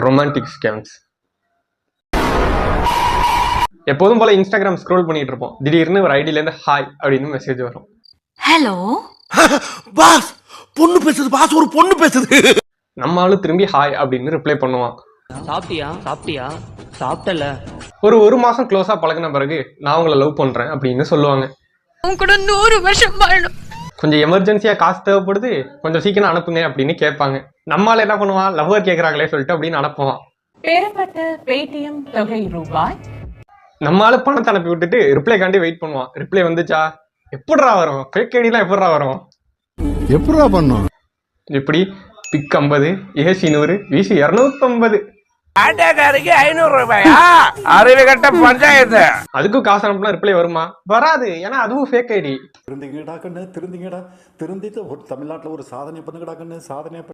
Romantic scams. எப்போதும் போல Instagram scroll பண்ணிட்டு இருப்போம். திடீர்னு ஒரு ஐடியில இருந்து ஹாய் அப்படின்னு மெசேஜ் வரும். ஹலோ பாஸ், பொண்ணு பேசுது பாஸ், ஒரு பொண்ணு பேசுது. நம்மளும் திரும்பி ஹாய் அப்படின்னு ரிப்ளை பண்ணுவான். சாப்பிட்டியா சாப்பிட்டியா சாப்பிட்டல. ஒரு மாசம் க்ளோஸா பழகின பிறகு நான் உங்களை லவ் பண்றேன் அப்படின்னு சொல்லுவாங்க. உன் கூட 100 வருஷம் வாழணும். கொஞ்சம் எமர்ஜென்சியா காசு தேவைப்படுது, கொஞ்சம் சீக்கிரம் அனுப்புங்க அப்படின்னு கேட்பாங்க. நம்மால என்ன பண்ணுவான், லவ்வர் கேட்கறாங்களே சொல்லிட்டு அப்படின்னு அனுப்புவான். பெறப்பட்ட பேடிஎம் தொகை ரூபாய். நம்மால பணத்தை அனுப்பி விட்டுட்டு ரிப்ளை காண்டி வெயிட் பண்ணுவான். ரிப்ளை வந்துச்சா, எப்படிரா வரும், ஃபேக் ஐடிலாம் எப்படிரா வரும், எப்படா பண்ணும், இப்படி பிக் 50, ஏசி 100, வீசி 250. ஆட்டோக்காருக்கு 500 ரூபாயா? அறிவு கட்ட பஞ்சாயத்து. அதுக்கும் காசு அனுப்புனா ரிப்ளை வருமா? வராது. ஏன்னா அதுவும் ஃபேக் ஐடி. திருந்திங்கடா கண்ணு, திருந்திங்கடா, திருந்திட்டு தமிழ்நாட்டில் ஒரு சாதனை பண்ணுங்கடா கண்ணு, சாதனை